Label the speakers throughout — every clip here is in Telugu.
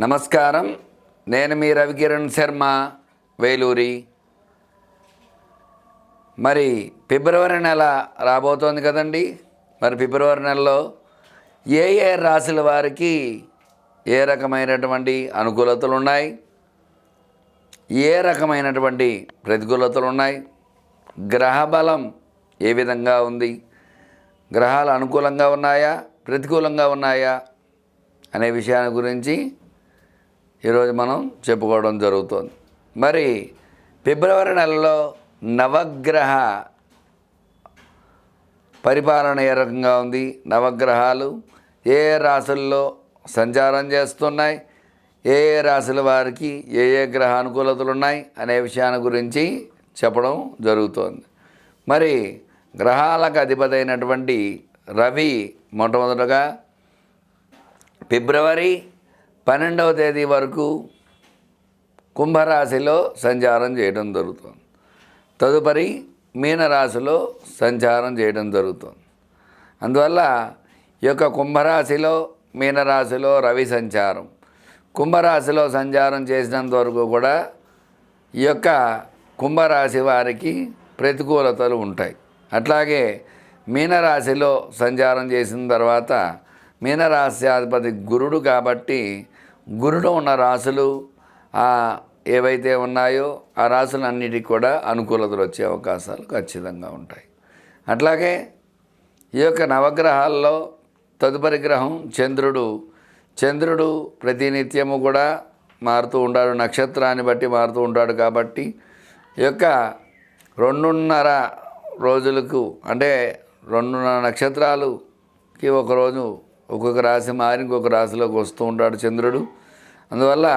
Speaker 1: నమస్కారం. నేను మీ రవికిరణ్ శర్మ, వేలూరి. మరి ఫిబ్రవరి నెల రాబోతోంది కదండి. మరి ఫిబ్రవరి నెలలో ఏ ఏ రాశుల వారికి ఏ రకమైనటువంటి అనుకూలతలు ఉన్నాయి, ఏ రకమైనటువంటి ప్రతికూలతలు ఉన్నాయి, గ్రహబలం ఏ విధంగా ఉంది, గ్రహాలు అనుకూలంగా ఉన్నాయా ప్రతికూలంగా ఉన్నాయా అనే విషయాన్ని గురించి ఈరోజు మనం చెప్పుకోవడం జరుగుతుంది. మరి ఫిబ్రవరి నెలలో నవగ్రహ పరిపాలన ఏ రకంగా ఉంది, నవగ్రహాలు ఏ రాశుల్లో సంచారం చేస్తున్నాయి, ఏ రాశుల వారికి ఏ గ్రహ అనుకూలతలు ఉన్నాయి అనే విషయాన్ని గురించి చెప్పడం జరుగుతోంది. మరి గ్రహాలకు అధిపతి అయినటువంటి రవి మొట్టమొదటగా ఫిబ్రవరి 12వ తేదీ వరకు కుంభరాశిలో సంచారం చేయడం జరుగుతుంది. తదుపరి మీనరాశిలో సంచారం చేయడం జరుగుతుంది. అందువల్ల ఈ యొక్క కుంభరాశిలో మీనరాశిలో రవి సంచారం, కుంభరాశిలో సంచారం చేసినంత వరకు కూడా ఈ యొక్క కుంభరాశి వారికి ప్రతికూలతలు ఉంటాయి. అట్లాగే మీనరాశిలో సంచారం చేసిన తర్వాత మీనరాశ్యాధిపతి గురుడు కాబట్టి గురుడు ఉన్న రాశులు ఏవైతే ఉన్నాయో ఆ రాశులన్నిటికీ కూడా అనుకూలతలు వచ్చే అవకాశాలు ఖచ్చితంగా ఉంటాయి. అట్లాగే ఈ యొక్క నవగ్రహాల్లో తదుపరి గ్రహం చంద్రుడు ప్రతినిత్యము కూడా మారుతూ ఉంటాడు, నక్షత్రాన్ని బట్టి మారుతూ ఉంటాడు. కాబట్టి ఈ యొక్క 2.5 రోజులకు అంటే 2.5 నక్షత్రాలకి ఒకరోజు ఒక్కొక్క రాశి మారి ఇంకొక రాశిలోకి వస్తూ ఉంటాడు చంద్రుడు. అందువల్ల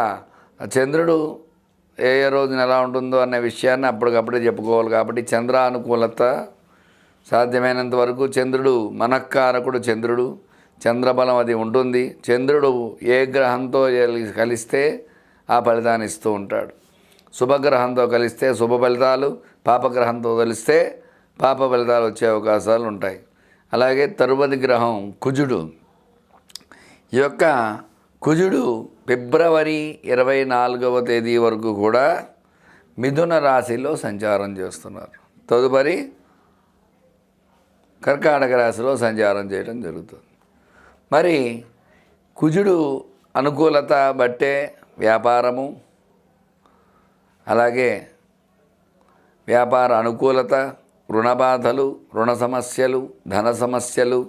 Speaker 1: ఆ చంద్రుడు ఏ రోజున ఎలా ఉంటుందో అనే విషయాన్ని అప్పటికప్పుడే చెప్పుకోవాలి. కాబట్టి చంద్రానుకూలత సాధ్యమైనంత వరకు చంద్రుడు మనఃకారకుడు, చంద్రబలం అది ఉంటుంది. చంద్రుడు ఏ గ్రహంతో కలిస్తే ఆ ఫలితాన్ని ఇస్తూ ఉంటాడు. శుభగ్రహంతో కలిస్తే శుభ ఫలితాలు, పాపగ్రహంతో కలిస్తే పాప ఫలితాలు వచ్చే అవకాశాలు ఉంటాయి. అలాగే తరువాతి గ్రహం కుజుడు. ఈ యొక్క కుజుడు ఫిబ్రవరి 24వ తేదీ వరకు కూడా మిథున రాశిలో సంచారం చేస్తున్నారు. తదుపరి కర్కాటక రాశిలో సంచారం చేయడం జరుగుతుంది. మరి కుజుడు అనుకూలత బట్టే వ్యాపారము, అలాగే వ్యాపార అనుకూలత, రుణ బాధలు, రుణ సమస్యలు, ధన సమస్యలు,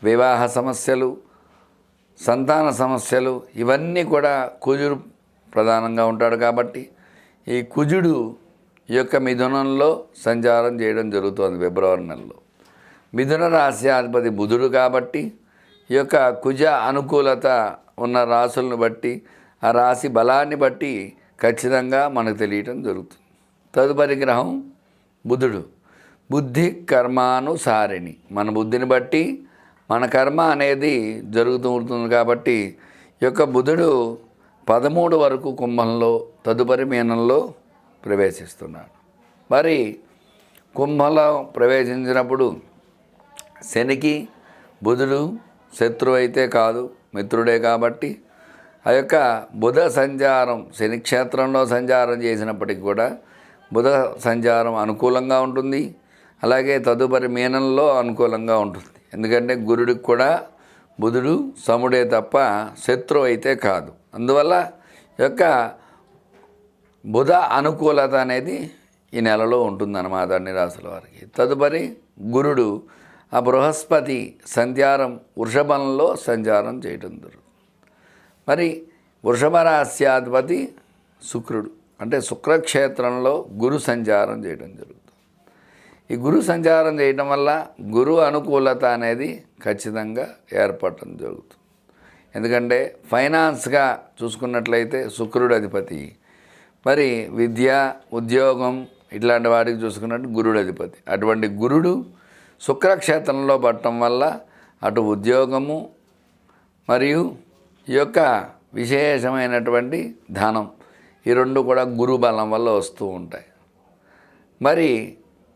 Speaker 1: వివాహ సమస్యలు, సంతాన సమస్యలు ఇవన్నీ కూడా కుజుడు ప్రధానంగా ఉంటాడు. కాబట్టి ఈ కుజుడు ఈ యొక్క మిథునంలో సంచారం చేయడం జరుగుతుంది ఫిబ్రవరి నెలలో. మిథున రాశ్యాధిపతి బుధుడు కాబట్టి ఈ యొక్క కుజ అనుకూలత ఉన్న రాశులను బట్టి ఆ రాశి బలాన్ని బట్టి ఖచ్చితంగా మనకు తెలియటం జరుగుతుంది. తదుపరి గ్రహం బుధుడు. బుద్ధి కర్మానుసారిణి, మన బుద్ధిని బట్టి మన కర్మ అనేది జరుగుతూ ఉంటుంది. కాబట్టి ఈ యొక్క బుధుడు 13 వరకు కుంభంలో, తదుపరి మీనంలో ప్రవేశిస్తున్నాడు. మరి కుంభంలో ప్రవేశించినప్పుడు శనికి బుధుడు శత్రువు అయితే కాదు, మిత్రుడే. కాబట్టి ఆ యొక్క బుధ సంచారం శని క్షేత్రంలో సంచారం చేసినప్పటికీ కూడా బుధ సంచారం అనుకూలంగా ఉంటుంది. అలాగే తదుపరి మీనంలో అనుకూలంగా ఉంటుంది. ఎందుకంటే గురుడికి కూడా బుధుడు సముడే తప్ప శత్రువు అయితే కాదు. అందువల్ల యొక్క బుధ అనుకూలత అనేది ఈ నెలలో ఉంటుందన్నమాట అన్ని రాశుల వారికి. తదుపరి గురుడు ఆ బృహస్పతి సంచారం వృషభంలో సంచారం చేయడం జరుగుతుంది. మరి వృషభ రాశ్యాధిపతి శుక్రుడు, అంటే శుక్రక్షేత్రంలో గురు సంచారం చేయడం జరుగుతుంది. ఈ గురు సంచారం చేయడం వల్ల గురు అనుకూలత అనేది ఖచ్చితంగా ఏర్పడటం జరుగుతుంది. ఎందుకంటే ఫైనాన్స్గా చూసుకున్నట్లయితే శుక్రుడు అధిపతి. మరి విద్య, ఉద్యోగం ఇట్లాంటి వాటికి చూసుకున్నట్టు గురుడు అధిపతి. అటువంటి గురుడు శుక్రక్షేత్రంలో పడటం వల్ల అటు ఉద్యోగము మరియు ఈ యొక్క విశేషమైనటువంటి ధనం ఈ రెండు కూడా గురు బలం వల్ల వస్తూ ఉంటాయి. మరి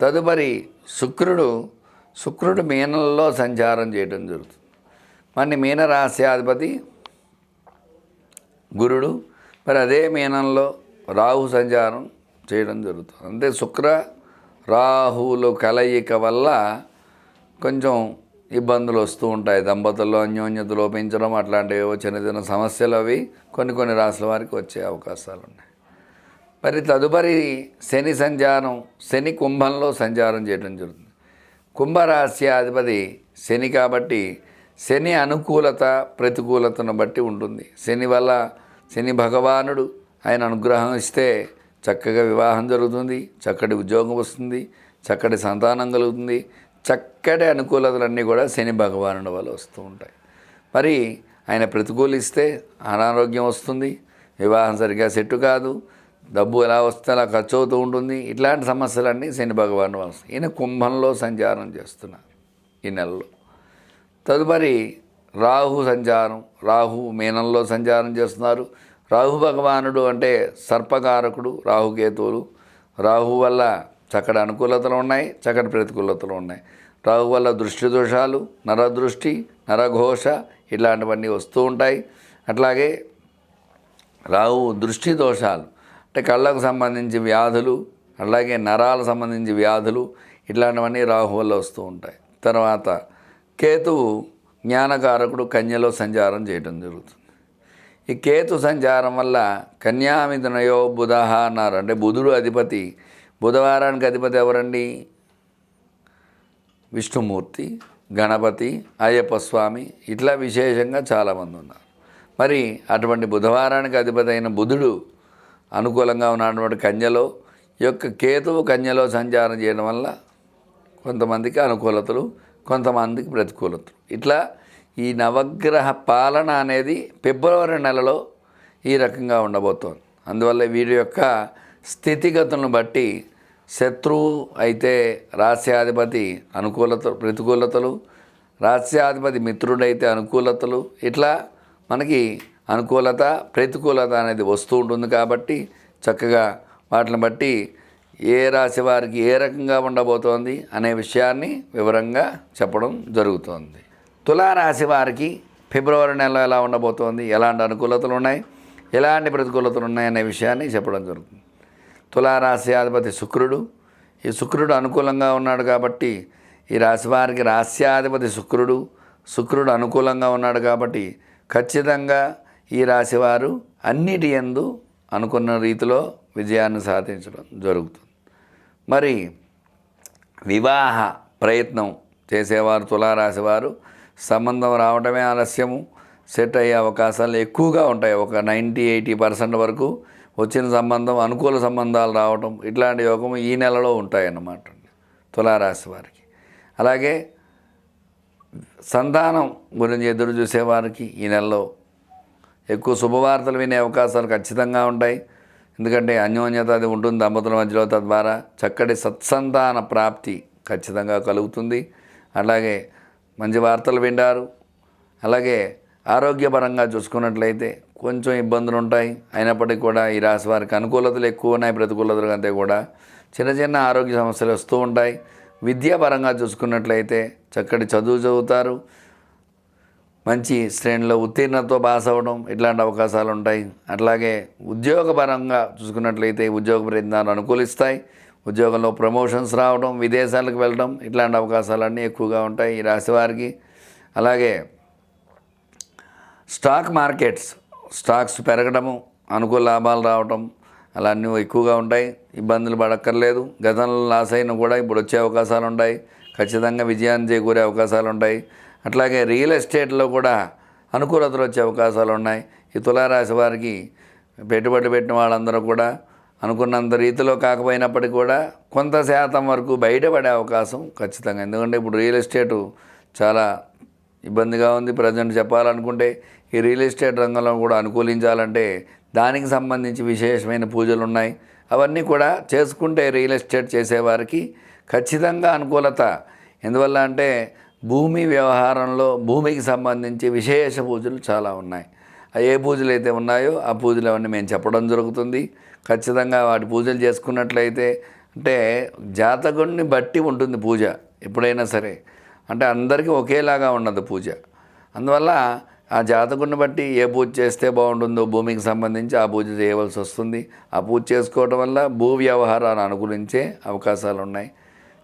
Speaker 1: తదుపరి శుక్రుడు మీనంలో సంచారం చేయడం జరుగుతుంది. మరి మీనరాశ్యాధిపతి గురుడు. మరి అదే మీనంలో రాహు సంచారం చేయడం జరుగుతుంది. అంటే శుక్ర రాహువుల కలయిక వల్ల కొంచెం ఇబ్బందులు వస్తూ ఉంటాయి. దంపతుల్లో అన్యోన్యత లోపించడం అట్లాంటివి చిన్న చిన్న సమస్యలు అవి కొన్ని రాశుల వారికి వచ్చే అవకాశాలు ఉన్నాయి. మరి తదుపరి శని సంచారం, శని కుంభంలో సంచారం చేయడం జరుగుతుంది. కుంభరాశి అధిపతి శని కాబట్టి శని అనుకూలత ప్రతికూలతను బట్టి ఉంటుంది. శని వల్ల శని భగవానుడు ఆయన అనుగ్రహం ఇస్తే చక్కగా వివాహం జరుగుతుంది, చక్కటి ఉద్యోగం వస్తుంది, చక్కటి సంతానం కలుగుతుంది. చక్కటి అనుకూలతలన్నీ కూడా శని భగవానుడి వల్ల వస్తూ ఉంటాయి. మరి ఆయన ప్రతికూలిస్తే అనారోగ్యం వస్తుంది, వివాహం సరిగ్గా సెట్టు కాదు, డబ్బు ఎలా వస్తే అలా ఖర్చు అవుతూ ఉంటుంది. ఇట్లాంటి సమస్యలన్నీ శని భగవానుడు వల్ల వస్తాయి. ఈయన కుంభంలో సంచారం చేస్తున్నారు ఈ నెలలో. తదుపరి రాహు సంచారం, రాహు మీనంలో సంచారం చేస్తున్నారు. రాహు భగవానుడు అంటే సర్పకారకుడు, రాహుకేతువులు. రాహు వల్ల చక్కటి అనుకూలతలు ఉన్నాయి, చక్కటి ప్రతికూలతలు ఉన్నాయి. రాహు వల్ల దృష్టి దోషాలు, నరదృష్టి, నరఘోష ఇలాంటివన్నీ వస్తూ ఉంటాయి. అట్లాగే రాహు దృష్టి దోషాలు అంటే కళ్ళకు సంబంధించి వ్యాధులు, అలాగే నరాలకు సంబంధించి వ్యాధులు ఇట్లాంటివన్నీ రాహు వల్ల వస్తూ ఉంటాయి. తర్వాత కేతువు జ్ఞానకారకుడు, కన్యలో సంచారం చేయడం జరుగుతుంది. ఈ కేతు సంచారం వల్ల కన్యామిథునయో బుధ అన్నారు. అంటే బుధుడు అధిపతి. బుధవారానికి అధిపతి ఎవరండి? విష్ణుమూర్తి, గణపతి, అయ్యప్ప స్వామి ఇట్లా విశేషంగా చాలామంది ఉన్నారు. మరి అటువంటి బుధవారానికి అధిపతి అయిన బుధుడు అనుకూలంగా ఉన్నటువంటి కన్యలో, ఈ యొక్క కేతువు కన్యలో సంచారం చేయడం వల్ల కొంతమందికి అనుకూలతలు, కొంతమందికి ప్రతికూలతలు. ఇట్లా ఈ నవగ్రహ పాలన అనేది ఫిబ్రవరి నెలలో ఈ రకంగా ఉండబోతోంది. అందువల్ల వీరి యొక్క స్థితిగతులను బట్టి శత్రువు అయితే రాస్యాధిపతి ప్రతికూలతలు, రాస్యాధిపతి మిత్రుడైతే అనుకూలతలు, ఇట్లా మనకి అనుకూలత ప్రతికూలత అనేది వస్తూ ఉంటుంది. కాబట్టి చక్కగా వాటిని బట్టి ఏ రాశి వారికి ఏ రకంగా ఉండబోతోంది అనే విషయాన్ని వివరంగా చెప్పడం జరుగుతోంది. తులారాశి వారికి ఫిబ్రవరి నెల ఎలా ఉండబోతోంది, ఎలాంటి అనుకూలతలు ఉన్నాయి, ఎలాంటి ప్రతికూలతలు ఉన్నాయి అనే విషయాన్ని చెప్పడం జరుగుతుంది. తులారాశి అధిపతి శుక్రుడు. ఈ శుక్రుడు అనుకూలంగా ఉన్నాడు కాబట్టి ఈ రాశి వారికి రాస్యాధిపతి శుక్రుడు అనుకూలంగా ఉన్నాడు కాబట్టి ఖచ్చితంగా ఈ రాశివారు అన్నిటి యందు అనుకున్న రీతిలో విజయాన్ని సాధించడం జరుగుతుంది. మరి వివాహ ప్రయత్నం చేసేవారు తులారాశి వారు సంబంధం రావడమే ఆలస్యము, సెట్ అయ్యే అవకాశాలు ఎక్కువగా ఉంటాయి. ఒక 90-80% వరకు వచ్చిన సంబంధం, అనుకూల సంబంధాలు రావటం ఇట్లాంటి యోగం ఈ నెలలో ఉంటాయన్నమాట తులారాశి వారికి. అలాగే సంతానం గురించి ఎదురు చూసేవారికి ఈ నెలలో ఎక్కువ శుభవార్తలు వినే అవకాశాలు ఖచ్చితంగా ఉంటాయి. ఎందుకంటే అన్యోన్యత అది ఉంటుంది దంపతుల మధ్యలో, తద్వారా చక్కటి సత్సంతాన ప్రాప్తి ఖచ్చితంగా కలుగుతుంది. అలాగే మంచి వార్తలు వింటారు. అలాగే ఆరోగ్యపరంగా చూసుకున్నట్లయితే కొంచెం ఇబ్బందులు ఉంటాయి. అయినప్పటికీ కూడా ఈ రాశి వారికి అనుకూలతలు ఎక్కువ ఉన్నాయి, ప్రతికూలతలు కంటే కూడా చిన్న చిన్న ఆరోగ్య సమస్యలు వస్తూ ఉంటాయి. విద్యాపరంగా చూసుకున్నట్లయితే చక్కటి చదువు చదువుతారు, మంచి శ్రేణిలో ఉత్తీర్ణతతో పాస్ అవ్వడం ఇట్లాంటి అవకాశాలు ఉంటాయి. అట్లాగే ఉద్యోగపరంగా చూసుకున్నట్లయితే ఉద్యోగ ప్రయత్నాలు అనుకూలిస్తాయి. ఉద్యోగంలో ప్రమోషన్స్ రావడం, విదేశాలకు వెళ్ళడం ఇట్లాంటి అవకాశాలన్నీ ఎక్కువగా ఉంటాయి ఈ రాశి వారికి. అలాగే స్టాక్స్ పెరగడము, అనుకూల లాభాలు రావటం అలా అన్నీ ఎక్కువగా ఉంటాయి. ఇబ్బందులు పడక్కర్లేదు. గతంలో లాస్ అయినా కూడా ఇప్పుడు వచ్చే అవకాశాలు ఉంటాయి. ఖచ్చితంగా విజయాన్ని చేకూరే అవకాశాలు ఉంటాయి. అట్లాగే రియల్ ఎస్టేట్లో కూడా అనుకూలతలు వచ్చే అవకాశాలు ఉన్నాయి. ఈ తులారాశి వారికి పెట్టుబడి పెట్టిన వాళ్ళందరూ కూడా అనుకున్నంత రీతిలో కాకపోయినప్పటికీ కూడా కొంత శాతం వరకు బయటపడే అవకాశం ఖచ్చితంగా. ఎందుకంటే ఇప్పుడు రియల్ ఎస్టేటు చాలా ఇబ్బందిగా ఉంది. ప్రజెంట్ చెప్పాలనుకుంటే ఈ రియల్ ఎస్టేట్ రంగంలో కూడా అనుకూలించాలంటే దానికి సంబంధించి విశేషమైన పూజలు ఉన్నాయి. అవన్నీ కూడా చేసుకుంటే రియల్ ఎస్టేట్ చేసేవారికి ఖచ్చితంగా అనుకూలత. ఎందువల్ల అంటే భూమి వ్యవహారంలో భూమికి సంబంధించి విశేష పూజలు చాలా ఉన్నాయి. ఏ పూజలు అయితే ఉన్నాయో ఆ పూజలు అవన్నీ మేము చెప్పడం జరుగుతుంది. ఖచ్చితంగా వాటి పూజలు చేసుకున్నట్లయితే అంటే జాతకుడిని బట్టి ఉంటుంది పూజ ఎప్పుడైనా సరే. అంటే అందరికీ ఒకేలాగా ఉండదు పూజ. అందువల్ల ఆ జాతకుని బట్టి ఏ పూజ చేస్తే బాగుంటుందో భూమికి సంబంధించి ఆ పూజ చేయవలసి వస్తుంది. ఆ పూజ చేసుకోవడం వల్ల భూ వ్యవహారాలు అనుకూలించే అవకాశాలు ఉన్నాయి.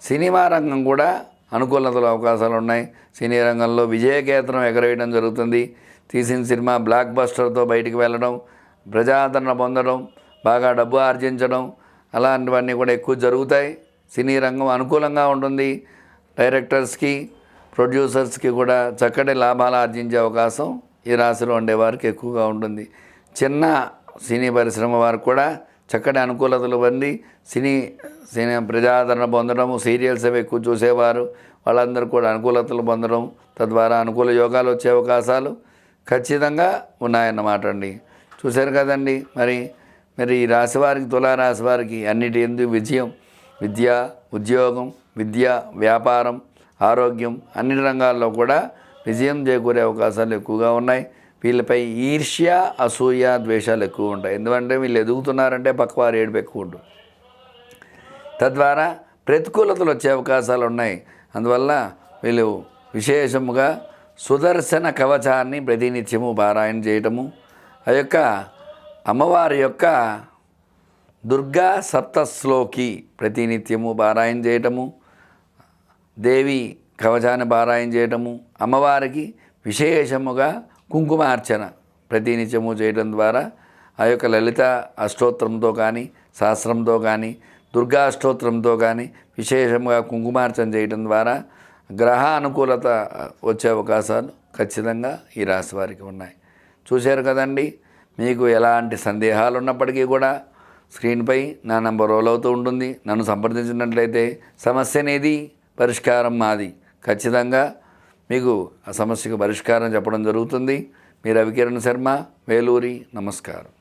Speaker 1: సినిమా రంగం కూడా అనుకూలతలు అవకాశాలు ఉన్నాయి. సినీ రంగంలో విజయకేతనం ఎగరేయడం జరుగుతుంది. తీసిన సినిమా బ్లాక్ బస్టర్తో బయటికి వెళ్ళడం, ప్రజాదరణ పొందడం, బాగా డబ్బు ఆర్జించడం అలాంటివన్నీ కూడా ఎక్కువ జరుగుతాయి. సినీ రంగం అనుకూలంగా ఉంటుంది. డైరెక్టర్స్కి, ప్రొడ్యూసర్స్కి కూడా చక్కటి లాభాలు ఆర్జించే అవకాశం ఈ రాశిలో ఉండేవారికి ఎక్కువగా ఉంటుంది. చిన్న సినీ పరిశ్రమ వారికి కూడా చక్కటి అనుకూలతలు పొంది సినీ ప్రజాదరణ పొందడం, సీరియల్స్ అవి ఎక్కువ చూసేవారు వాళ్ళందరూ కూడా అనుకూలతలు పొందడం, తద్వారా అనుకూల యోగాలు వచ్చే అవకాశాలు ఖచ్చితంగా ఉన్నాయన్నమాట అండి. చూశారు కదండి. మరి ఈ రాశి వారికి, తులారాశి వారికి అన్నిటి యందు విజయం, విద్య, ఉద్యోగం, వ్యాపారం, ఆరోగ్యం అన్ని రంగాల్లో కూడా విజయం చేకూరే అవకాశాలు ఎక్కువగా ఉన్నాయి. వీళ్ళపై ఈర్ష్య, అసూయ, ద్వేషాలు ఎక్కువ ఉంటాయి. ఎందుకంటే వీళ్ళు ఎదుగుతున్నారంటే పక్కవారు ఏడుపు ఎక్కువ ఉంటుంది. తద్వారా ప్రతికూలతలు వచ్చే అవకాశాలు ఉన్నాయి. అందువల్ల వీళ్ళు విశేషముగా సుదర్శన కవచాన్ని ప్రతినిత్యము పారాయణ చేయటము, ఆ యొక్క అమ్మవారి యొక్క దుర్గా సప్తశ్లోకి ప్రతినిత్యము పారాయణ చేయటము, దేవి కవచాన్ని పారాయణ చేయటము, అమ్మవారికి విశేషముగా కుంకుమార్చన ప్రతినిత్యము చేయడం ద్వారా ఆ యొక్క లలిత అష్టోత్తరంతో కానీ, సహస్రంతో కానీ, దుర్గా అష్టోత్తరంతో కానీ విశేషంగా కుంకుమార్చన చేయడం ద్వారా గ్రహ అనుకూలత వచ్చే అవకాశాలు ఖచ్చితంగా ఈ రాశి వారికి ఉన్నాయి. చూశారు కదండి. మీకు ఎలాంటి సందేహాలు ఉన్నప్పటికీ కూడా స్క్రీన్పై నా నంబర్ రోల్ అవుతూ ఉంటుంది. నన్ను సంప్రదించినట్లయితే సమస్య అనేది పరిష్కారం మాది. ఖచ్చితంగా మీకు ఆ సమస్యకు పరిష్కారం చెప్పడం జరుగుతుంది. మీ రవికిరణ్ శర్మ, వేలూరి. నమస్కారం.